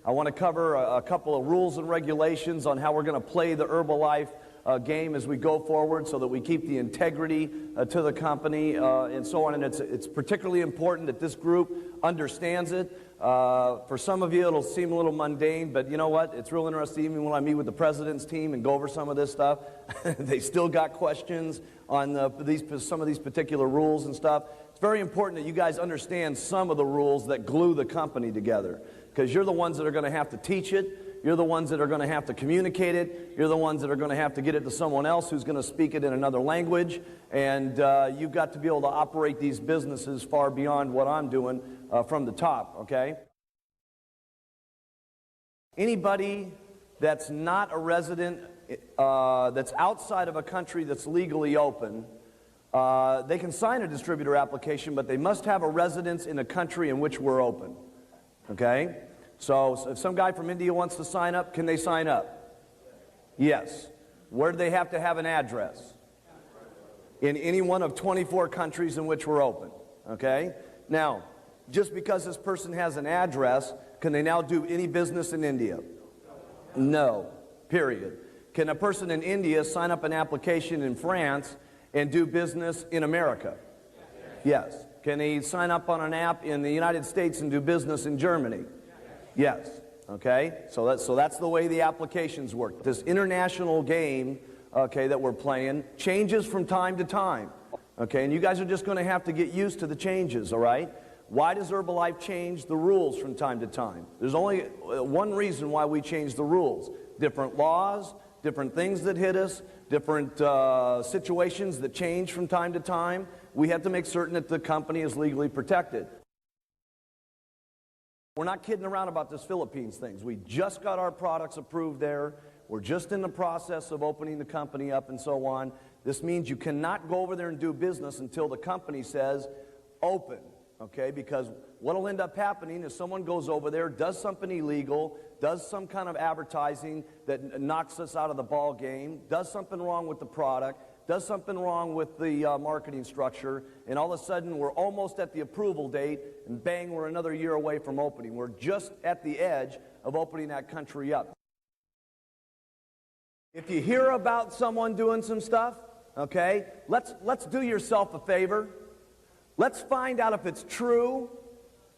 I want to cover a couple of rules and regulations on how we're going to play the Herbalife game as we go forward so that we keep the integrity to the company and so on. And it's particularly important that this group understands it. For some of you, it'll seem a little mundane, but you know what? It's real interesting. Even when I meet with the president's team and go over some of this stuff, they still got questions on some of these particular rules and stuff. It's very important that you guys understand some of the rules that glue the company together, because you're the ones that are going to have to teach it. You're the ones that are going to have to communicate it. You're the ones that are going to have to get it to someone else who's going to speak it in another language. And you've got to be able to operate these businesses far beyond what I'm doing from the top, okay? Anybody that's not a resident, that's outside of a country that's legally open, they can sign a distributor application, but they must have a residence in a country in which we're open, okay? So if some guy from India wants to sign up, can they sign up? Yes. Where do they have to have an address? In any one of 24 countries in which we're open, okay? Now, just because this person has an address, can they now do any business in India? No, period. Can a person in India sign up an application in France and do business in America? Yes. Can he sign up on an app in the United States and do business in Germany? Yes. Okay? So that's the way the applications work. This international game, okay, that we're playing changes from time to time. Okay? And you guys are just going to have to get used to the changes, all right? Why does Herbalife change the rules from time to time? There's only one reason why we change the rules. Different laws, different things that hit us, different situations that change from time to time. We have to make certain that the company is legally protected. We're not kidding around about this Philippines things. We just got our products approved there. We're just in the process of opening the company up and so on. This means you cannot go over there and do business until the company says open, okay? Because what will end up happening is someone goes over there, does something illegal, does some kind of advertising that knocks us out of the ball game, does something wrong with the product, does something wrong with the marketing structure, and all of a sudden we're almost at the approval date, and bang, we're another year away from opening. We're just at the edge of opening that country up. If you hear about someone doing some stuff, okay, let's do yourself a favor. Let's find out if it's true,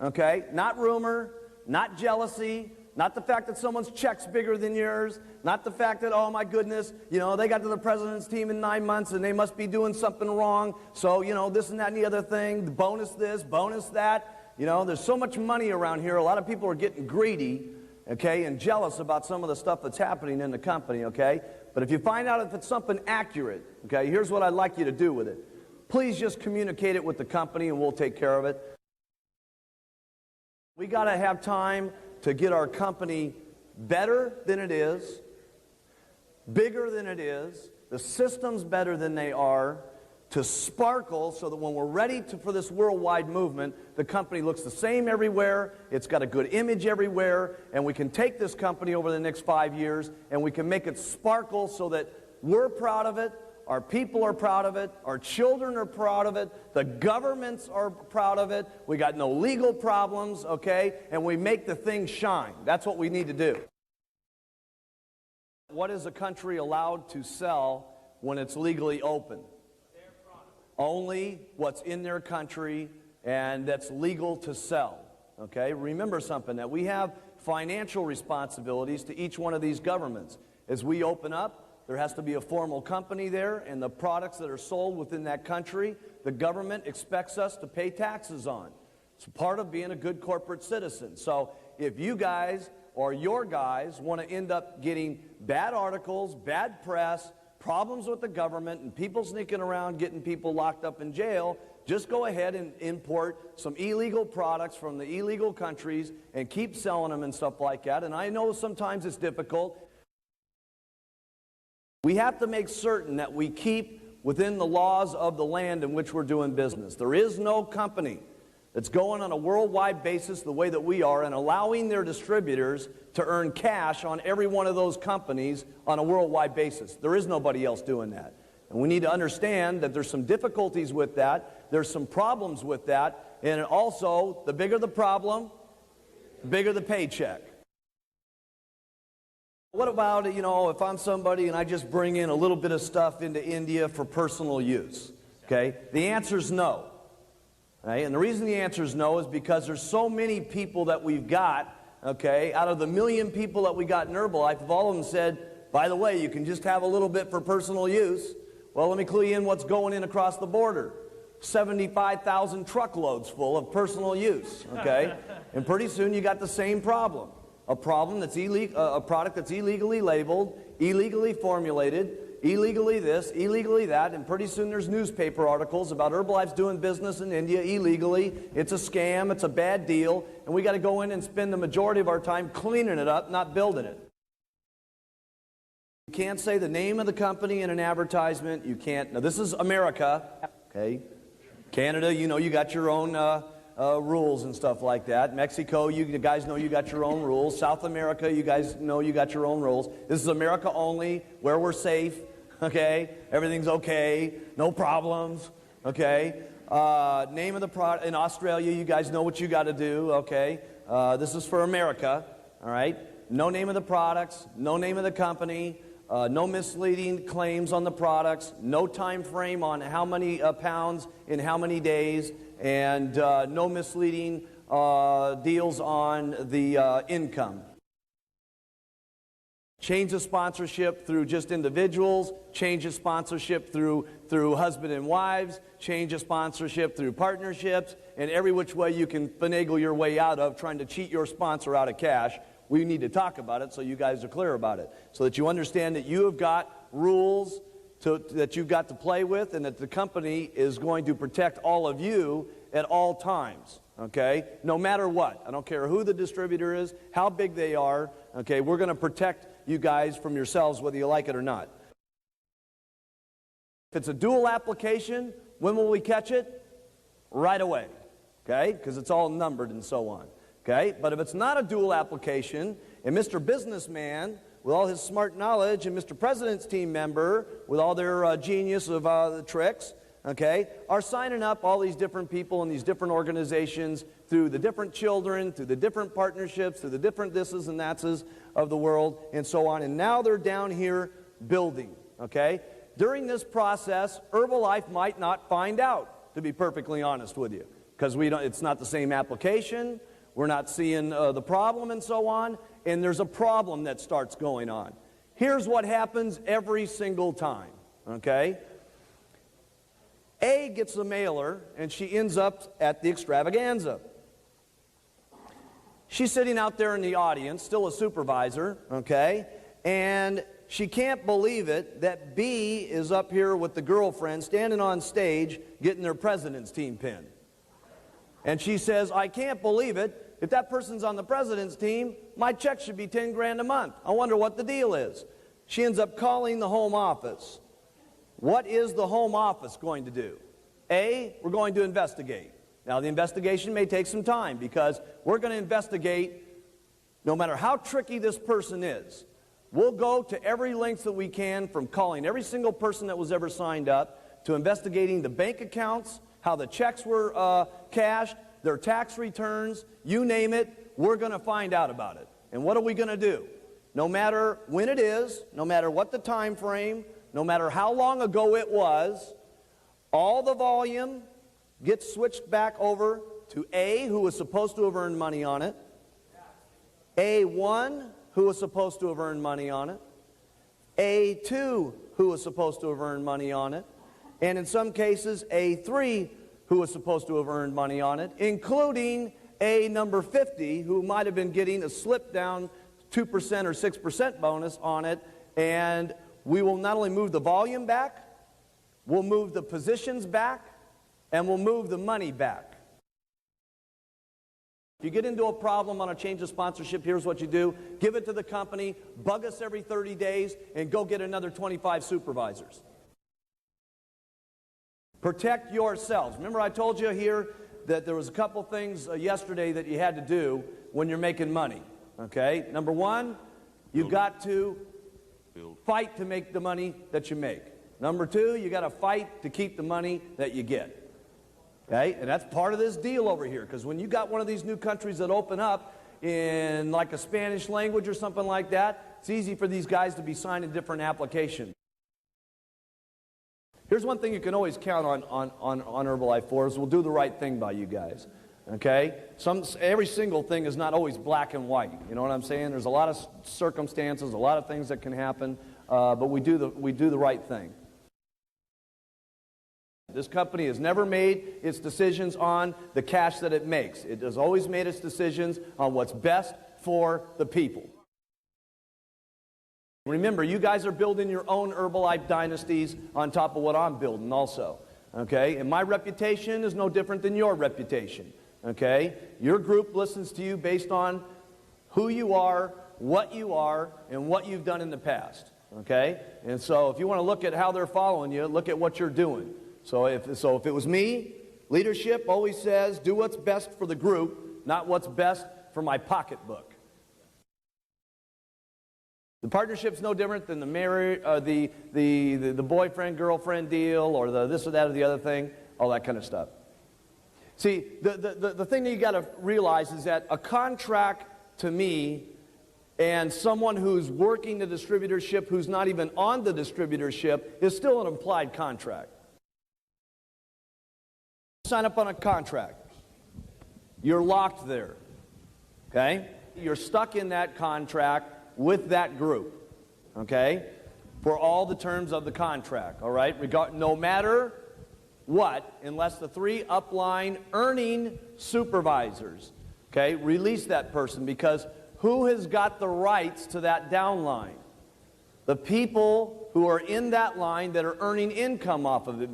okay, not rumor, not jealousy, not the fact that someone's check's bigger than yours, not the fact that, oh my goodness, you know, they got to the president's team in 9 months and they must be doing something wrong, so, you know, this and that and the other thing, bonus this, bonus that. You know, there's so much money around here, a lot of people are getting greedy, okay, and jealous about some of the stuff that's happening in the company, okay? But if you find out if it's something accurate, okay, here's what I'd like you to do with it. Please just communicate it with the company and we'll take care of it. We got to have time to get our company better than it is, bigger than it is, the systems better than they are, to sparkle so that when we're ready for this worldwide movement, the company looks the same everywhere, it's got a good image everywhere, and we can take this company over the next 5 years and we can make it sparkle so that we're proud of it, our people are proud of it, our children are proud of it, the governments are proud of it, we got no legal problems, okay, and we make the thing shine. That's what we need to do. What is a country allowed to sell when it's legally open? Only what's in their country and that's legal to sell, okay? Remember something, that we have financial responsibilities to each one of these governments. As we open up, there has to be a formal company there, and the products that are sold within that country, the government expects us to pay taxes on. It's part of being a good corporate citizen. So if you guys or your guys want to end up getting bad articles, bad press, problems with the government, and people sneaking around getting people locked up in jail, just go ahead and import some illegal products from the illegal countries and keep selling them and stuff like that. And I know sometimes it's difficult. We have to make certain that we keep within the laws of the land in which we're doing business. There is no company that's going on a worldwide basis the way that we are and allowing their distributors to earn cash on every one of those companies on a worldwide basis. There is nobody else doing that. And we need to understand that there's some difficulties with that, there's some problems with that, and also, the bigger the problem, the bigger the paycheck. What about, if I'm somebody and I just bring in a little bit of stuff into India for personal use? Okay? The answer is no. Right? And the reason the answer is no is because there's so many people that we've got, okay, out of the 1 million people that we got in Herbalife, if all of them said, by the way, you can just have a little bit for personal use, well, let me clue you in what's going in across the border. 75,000 truckloads full of personal use, okay? And pretty soon you got the same problem. A problem that's a product that's illegally labeled, illegally formulated, illegally this, illegally that, and pretty soon there's newspaper articles about Herbalife's doing business in India illegally. It's a scam, it's a bad deal, and we got to go in and spend the majority of our time cleaning it up, not building it. You can't say the name of the company in an advertisement. You can't. Now, this is America, okay? Canada, you got your own rules and stuff like that. Mexico, you guys know you got your own rules. South America, you guys know you got your own rules. This is America only, where we're safe, okay? Everything's okay, no problems, okay? Name of the product, in Australia, you guys know what you got to do, okay? This is for America, all right? No name of the products, no name of the company, no misleading claims on the products, no time frame on how many pounds in how many days, and no misleading deals on the income. Change of sponsorship through just individuals, change of sponsorship through husband and wives, change of sponsorship through partnerships, and every which way you can finagle your way out of trying to cheat your sponsor out of cash. We need to talk about it so you guys are clear about it, so that you understand that you have got rules that you've got to play with, and that the company is going to protect all of you at all times, okay? No matter what. I don't care who the distributor is, how big they are, okay? We're going to protect you guys from yourselves whether you like it or not. If it's a dual application, when will we catch it? Right away, okay? Because it's all numbered and so on, okay? But if it's not a dual application, and Mr. Businessman, with all his smart knowledge, and Mr. President's team member, with all their genius of the tricks, okay, are signing up all these different people in these different organizations through the different children, through the different partnerships, through the different thises and thatses of the world, and so on. And now they're down here building, okay? During this process, Herbalife might not find out, to be perfectly honest with you, because it's not the same application, we're not seeing the problem and so on, and there's a problem that starts going on. Here's what happens every single time, okay? A gets the mailer, and she ends up at the extravaganza. She's sitting out there in the audience, still a supervisor, okay? And she can't believe it that B is up here with the girlfriend standing on stage getting their president's team pin. And she says, I can't believe it. If that person's on the president's team, my check should be 10 grand a month. I wonder what the deal is. She ends up calling the home office. What is the home office going to do? A, we're going to investigate. Now, the investigation may take some time because we're going to investigate no matter how tricky this person is. We'll go to every length that we can, from calling every single person that was ever signed up to investigating the bank accounts, how the checks were cashed, their tax returns, you name it, we're going to find out about it. And what are we going to do? No matter when it is, no matter what the time frame, no matter how long ago it was, all the volume gets switched back over to A, who was supposed to have earned money on it, A1, who was supposed to have earned money on it, A2, who was supposed to have earned money on it, and in some cases, A3, who was supposed to have earned money on it, including A number 50, who might have been getting a slip down 2% or 6% bonus on it, and we will not only move the volume back, we'll move the positions back, and we'll move the money back. If you get into a problem on a change of sponsorship, here's what you do. Give it to the company, bug us every 30 days, and go get another 25 supervisors. Protect yourselves. Remember I told you here that there was a couple things yesterday that you had to do when you're making money. Okay? Number one, you've got to fight to make the money that you make. Number two, you got to fight to keep the money that you get. Okay? And that's part of this deal over here, because when you got one of these new countries that open up in like a Spanish language or something like that, it's easy for these guys to be signed in different applications. Here's one thing you can always count on Herbalife for is we'll do the right thing by you guys. Okay? Every single thing is not always black and white. You know what I'm saying? There's a lot of circumstances, a lot of things that can happen, but we do the right thing. This company has never made its decisions on the cash that it makes. It has always made its decisions on what's best for the people. Remember, you guys are building your own Herbalife dynasties on top of what I'm building also. Okay? And my reputation is no different than your reputation. Okay? Your group listens to you based on who you are, and what you've done in the past. Okay? And so if you want to look at how they're following you, look at what you're doing. So if it was me, leadership always says, do what's best for the group, not what's best for my pocketbook. The partnership's no different than the boyfriend, girlfriend deal, or the this or that or the other thing, all that kind of stuff. See, the thing that you got to realize is that a contract to me and someone who's working the distributorship who's not even on the distributorship is still an implied contract. Sign up on a contract. You're locked there. Okay? You're stuck in that contract with that group. Okay? For all the terms of the contract. All right? No matter what, unless the 3 upline earning supervisors, okay, release that person, because who has got the rights to that downline? The people who are in that line that are earning income off of it.